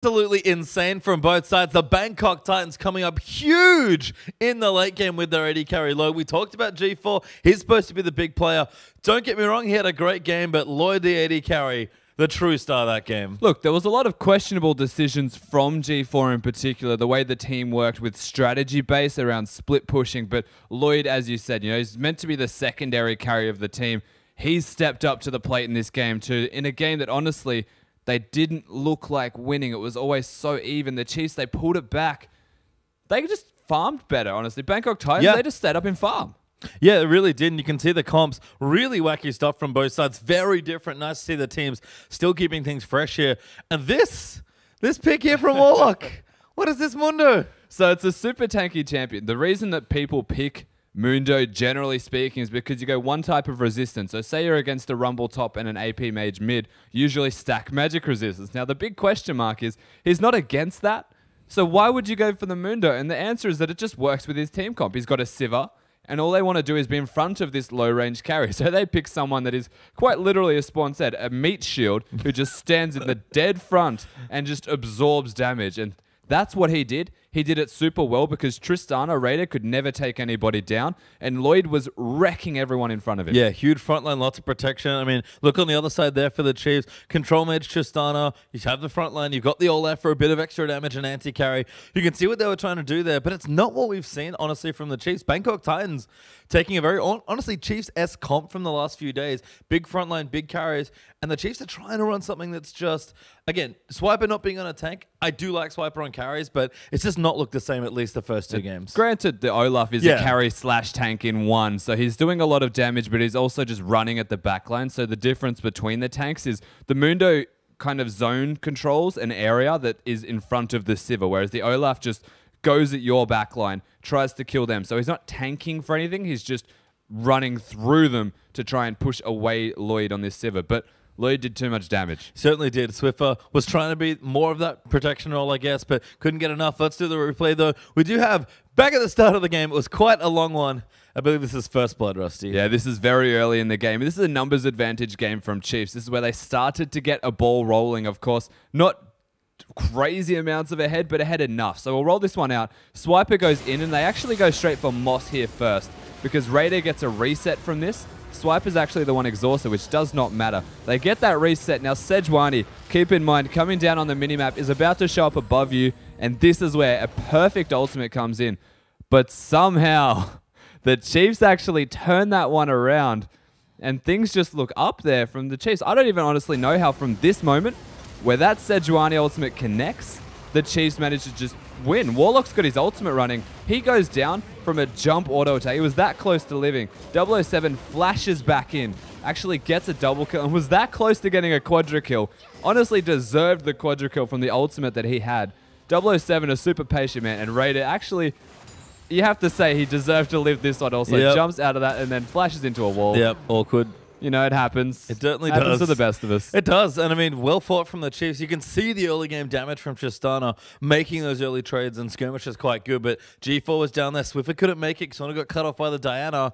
Absolutely insane from both sides. The Bangkok Titans coming up huge in the late game with their AD carry Lloyd. We talked about G4. He's supposed to be the big player. Don't get me wrong, he had a great game, but Lloyd, the AD carry, the true star of that game. Look, there was a lot of questionable decisions from G4 in particular, the way the team worked with strategy base around split pushing, but Lloyd, as you said, he's meant to be the secondary carry of the team. He's stepped up to the plate in this game too, in a game that honestly, they didn't look like winning. It was always so even. The Chiefs, they pulled it back. They just farmed better, honestly. Bangkok Titans, they just stayed up in farm. Yeah, it really did. And you can see the comps. Really wacky stuff from both sides. Very different. Nice to see the teams still keeping things fresh here. And this pick here from Warlock. What is this, Mundo? So it's a super tanky champion. The reason that people pick Mundo, generally speaking, is because you go one type of resistance. So say you're against a Rumble top and an AP mage mid, usually stack magic resistance. Now the big question mark is, he's not against that. So why would you go for the Mundo? And the answer is that it just works with his team comp. He's got a Sivir, and all they want to do is be in front of this low range carry. So they pick someone that is quite literally, as Spawn said, a meat shield who just stands in the dead front and just absorbs damage. And that's what he did. He did it super well because Tristana, Raider, could never take anybody down, and Lloyd was wrecking everyone in front of him. Yeah, huge front line, lots of protection. I mean, look on the other side there for the Chiefs. Control mage Tristana, you have the front line, you've got the Olaf for a bit of extra damage and anti-carry. You can see what they were trying to do there, but it's not what we've seen, honestly, from the Chiefs. Bangkok Titans taking a very, honestly, Chiefs-esque comp from the last few days. Big front line, big carries, and the Chiefs are trying to run something that's just, again, Swiper not being on a tank. I do like Swiper on carries, but it's just not looked the same at least the first two games. Granted, the Olaf is a carry slash tank in one, so he's doing a lot of damage, but he's also just running at the backline. So the difference between the tanks is the Mundo kind of zone controls an area that is in front of the Sivir, whereas the Olaf just goes at your backline, tries to kill them. So he's not tanking for anything, he's just running through them to try and push away Lloyd on this Sivir. But Lloyd did too much damage. Certainly did. Swiffer was trying to be more of that protection role, I guess, but couldn't get enough. Let's do the replay, though. We do have, back at the start of the game, it was quite a long one. I believe this is first blood, Rusty. Yeah, this is very early in the game. This is a numbers advantage game from Chiefs. This is where they started to get a ball rolling, of course. Not crazy amounts of ahead, but ahead enough. So we'll roll this one out. Swiper goes in, and they actually go straight for Moss here first, because Raider gets a reset from this. Swiper's actually the one exhausted, which does not matter. They get that reset. Now, Sejuani, keep in mind, coming down on the minimap, is about to show up above you, and this is where a perfect ultimate comes in. But somehow, the Chiefs actually turn that one around, and things just look up there from the Chiefs. I don't even honestly know how from this moment, where that Sejuani ultimate connects, the Chiefs managed to just win. Warlock's got his ultimate running. He goes down from a jump auto attack. He was that close to living. 007 flashes back in, actually gets a double kill, and was that close to getting a quadra kill. Honestly deserved the quadra kill from the ultimate that he had. 007, a super patient man, and Raider actually, you have to say he deserved to live this one also. Jumps out of that and then flashes into a wall. Yep, awkward. You know, it happens. It certainly happens does. to the best of us. It does. And I mean, well fought from the Chiefs. You can see the early game damage from Tristana making those early trades, and skirmish is quite good. But G4 was down there. Swiffer couldn't make it. Sona got cut off by the Diana.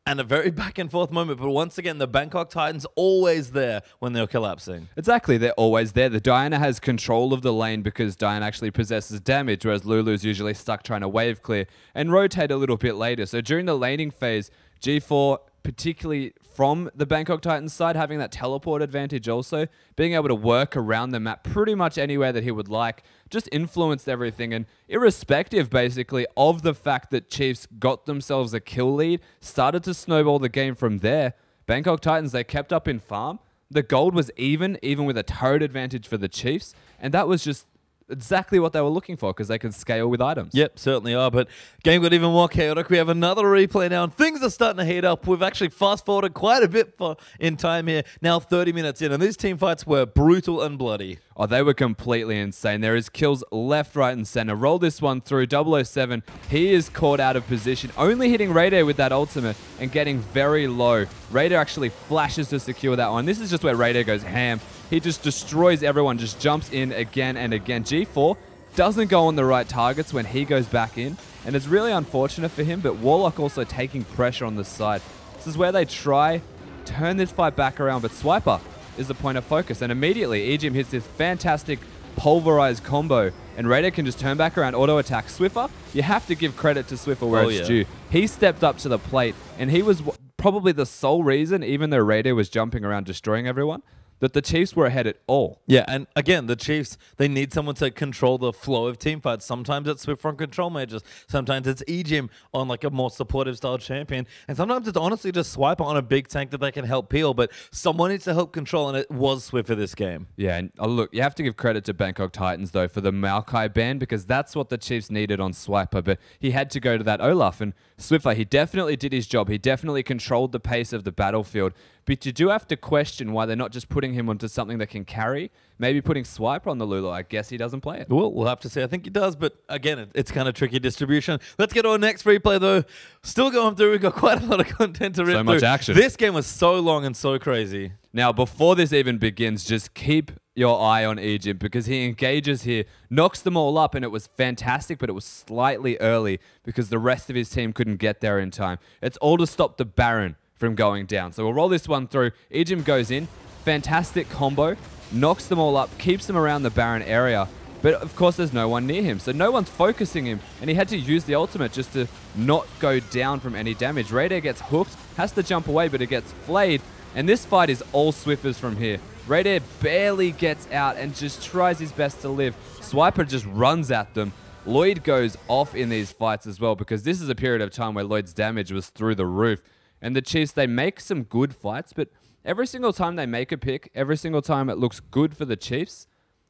And a very back and forth moment. But once again, the Bangkok Titans always there when they're collapsing. Exactly. They're always there. The Diana has control of the lane because Diana actually possesses damage, whereas Lulu's usually stuck trying to wave clear and rotate a little bit later. So during the laning phase, G4, particularly from the Bangkok Titans side, having that teleport advantage also, being able to work around the map pretty much anywhere that he would like, just influenced everything. And irrespective, basically, of the fact that Chiefs got themselves a kill lead, started to snowball the game from there, Bangkok Titans, they kept up in farm. The gold was even with a turret advantage for the Chiefs, and that was just exactly what they were looking for because they can scale with items. Yep, certainly are, but game got even more chaotic. We have another replay now, and things are starting to heat up. We've actually fast-forwarded quite a bit in time here, now 30 minutes in, and these team fights were brutal and bloody. Oh, they were completely insane. There is kills left, right, and center. Roll this one through. 007, he is caught out of position, only hitting Raider with that ultimate and getting very low. Raider actually flashes to secure that one. This is just where Raider goes ham. He just destroys everyone, just jumps in again and again. G4 doesn't go on the right targets when he goes back in, and it's really unfortunate for him, but Warlock also taking pressure on the side. This is where they try turn this fight back around, but Swiper is the point of focus, and immediately Ejim hits this fantastic pulverized combo, and Raider can just turn back around, auto-attack. Swiffer, you have to give credit to Swiffer where it's due. He stepped up to the plate, and he was probably the sole reason, even though Raider was jumping around destroying everyone, that the Chiefs were ahead at all. Yeah, and again, the Chiefs, they need someone to control the flow of team fights. Sometimes it's Swift on control mages. Sometimes it's Ejim on like a more supportive style champion. And sometimes it's honestly just Swiper on a big tank that they can help peel. But someone needs to help control, and it was Swift for this game. Yeah, and look, you have to give credit to Bangkok Titans, though, for the Maokai ban, because that's what the Chiefs needed on Swiper. But he had to go to that Olaf, and Swiffer, he definitely did his job. He definitely controlled the pace of the battlefield. But you do have to question why they're not just putting him onto something that can carry. Maybe putting Swiper on the Lulu. I guess he doesn't play it. Well, we'll have to see. I think he does, but again, it's kind of tricky distribution. Let's get to our next replay, though. Still going through. We've got quite a lot of content to rip through. So much action. This game was so long and so crazy. Now, before this even begins, just keep your eye on Egypt, because he engages here, knocks them all up, and it was fantastic, but it was slightly early because the rest of his team couldn't get there in time. It's all to stop the Baron from going down. So we'll roll this one through. Ejim goes in. Fantastic combo. Knocks them all up. Keeps them around the Baron area. But of course there's no one near him. So no one's focusing him. And he had to use the ultimate just to not go down from any damage. Raider gets hooked. Has to jump away, but it gets flayed. And this fight is all Swiffers from here. Raider barely gets out and just tries his best to live. Swiper just runs at them. Lloyd goes off in these fights as well, because this is a period of time where Lloyd's damage was through the roof. And the Chiefs, they make some good fights, but every single time they make a pick, every single time it looks good for the Chiefs,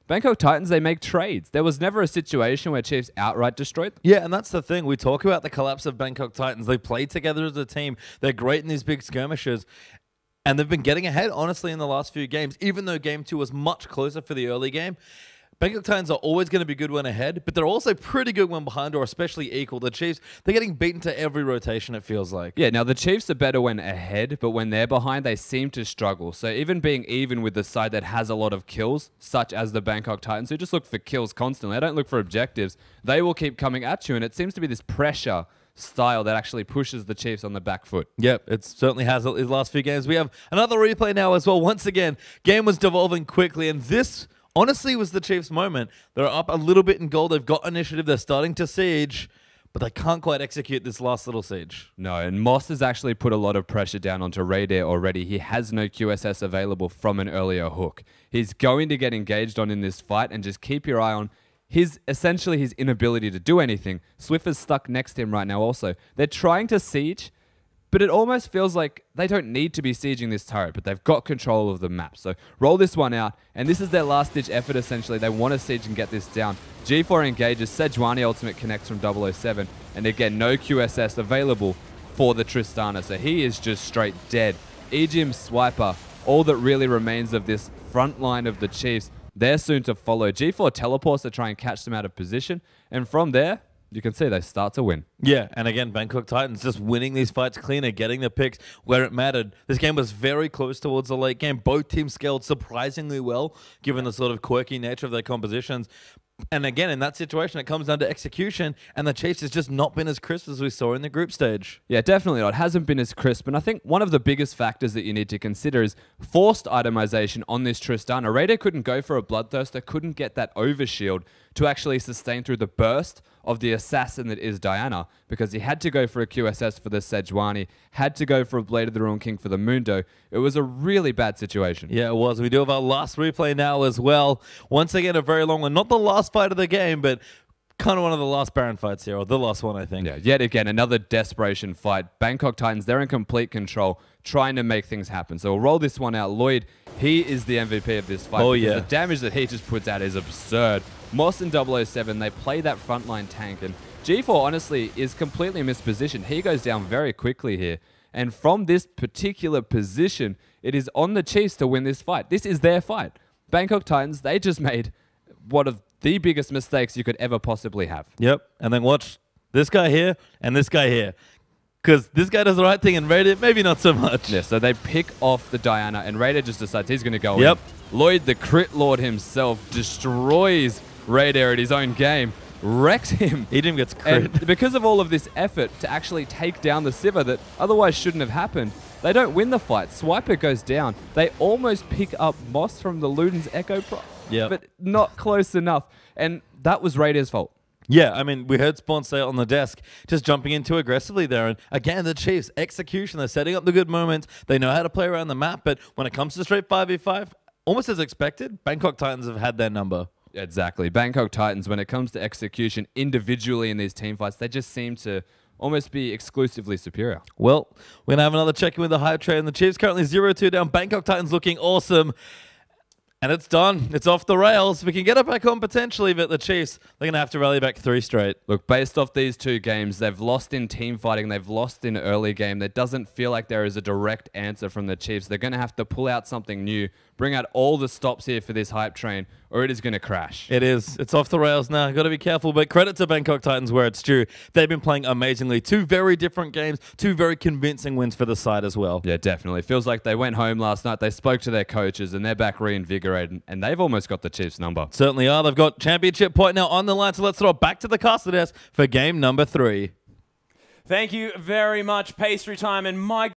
Bangkok Titans, they make trades. There was never a situation where Chiefs outright destroyed them. Yeah, and that's the thing. We talk about the collapse of Bangkok Titans. They play together as a team. They're great in these big skirmishes. And they've been getting ahead, honestly, in the last few games, even though Game 2 was much closer for the early game. Bangkok Titans are always going to be good when ahead, but they're also pretty good when behind, or especially equal. The Chiefs, they're getting beaten to every rotation, it feels like. Yeah, now the Chiefs are better when ahead, but when they're behind, they seem to struggle. So even being even with the side that has a lot of kills, such as the Bangkok Titans, who just look for kills constantly, they don't look for objectives, they will keep coming at you, and it seems to be this pressure style that actually pushes the Chiefs on the back foot. Yep, it certainly has the last few games. We have another replay now as well. Once again, game was devolving quickly, and this honestly was the Chiefs' moment. They're up a little bit in goal. They've got initiative. They're starting to siege, but they can't quite execute this last little siege. No, and Moss has actually put a lot of pressure down onto Raider already. He has no QSS available from an earlier hook. He's going to get engaged on in this fight, and just keep your eye on essentially his inability to do anything. Swiffer's stuck next to him right now also. They're trying to siege, but it almost feels like they don't need to be sieging this turret, but they've got control of the map. So roll this one out, and this is their last-ditch effort, essentially. They want to siege and get this down. G4 engages, Sejuani ultimate connects from 007, and again, no QSS available for the Tristana, so he is just straight dead. Ejim, Swiper, all that really remains of this front line of the Chiefs, they're soon to follow. G4 teleports to try and catch them out of position, and from there, you can see they start to win. Yeah, and again, Bangkok Titans just winning these fights cleaner, getting the picks where it mattered. This game was very close towards the late game. Both teams scaled surprisingly well, given the sort of quirky nature of their compositions. And again, in that situation, it comes down to execution, and the Chiefs has just not been as crisp as we saw in the group stage. Yeah, definitely not. It hasn't been as crisp, and I think one of the biggest factors that you need to consider is forced itemization on this Tristana. Raider couldn't go for a Bloodthirster, couldn't get that overshield to actually sustain through the burst of the assassin that is Diana, because he had to go for a QSS for the Sejuani, had to go for a Blade of the Ruined King for the Mundo. It was a really bad situation. Yeah, it was. We do have our last replay now as well. Once again, a very long one. Not the last fight of the game, but kind of one of the last Baron fights here, or the last one, I think. Yeah, yet again, another desperation fight. Bangkok Titans, they're in complete control, trying to make things happen. So we'll roll this one out. Lloyd, he is the MVP of this fight. Oh, yeah. The damage that he just puts out is absurd. Moss and 007, they play that frontline tank, and G4, honestly, is completely mispositioned. He goes down very quickly here. And from this particular position, it is on the Chiefs to win this fight. This is their fight. Bangkok Titans, they just made one of the biggest mistakes you could ever possibly have. Yep. And then watch this guy here and this guy here. Because this guy does the right thing, and Raider, maybe not so much. Yeah, so they pick off the Diana, and Raider just decides he's going to go in. Lloyd, the crit lord himself, destroys Raider at his own game, wrecks him. Ejim gets crit. And because of all of this effort to actually take down the Sivir that otherwise shouldn't have happened, they don't win the fight. Swiper goes down. They almost pick up Moss from the Luden's Echo but not close enough. And that was Raiders' fault. Yeah, I mean, we heard Spawn say it on the desk, just jumping in too aggressively there. And again, the Chiefs, execution, they're setting up the good moments. They know how to play around the map, but when it comes to straight 5v5, almost as expected, Bangkok Titans have had their number. Exactly. Bangkok Titans, when it comes to execution individually in these team fights, they just seem to almost be exclusively superior. Well, we're going to have another check-in with the hype train. The Chiefs currently 0-2 down. Bangkok Titans looking awesome. And it's done. It's off the rails. We can get it back on potentially, but the Chiefs, they're going to have to rally back 3 straight. Look, based off these 2 games, they've lost in team fighting. They've lost in early game. There doesn't feel like there is a direct answer from the Chiefs. They're going to have to pull out something new, bring out all the stops here for this hype train, or it is going to crash. It is. It's off the rails now. Got to be careful, but credit to Bangkok Titans where it's due. They've been playing amazingly. 2 very different games, 2 very convincing wins for the side as well. Yeah, definitely. Feels like they went home last night. They spoke to their coaches, and they're back reinvigorated, and they've almost got the Chiefs' number. Certainly are. They've got championship point now on the line, so let's throw it back to the caster desk for game number 3. Thank you very much, Pastry Time, and my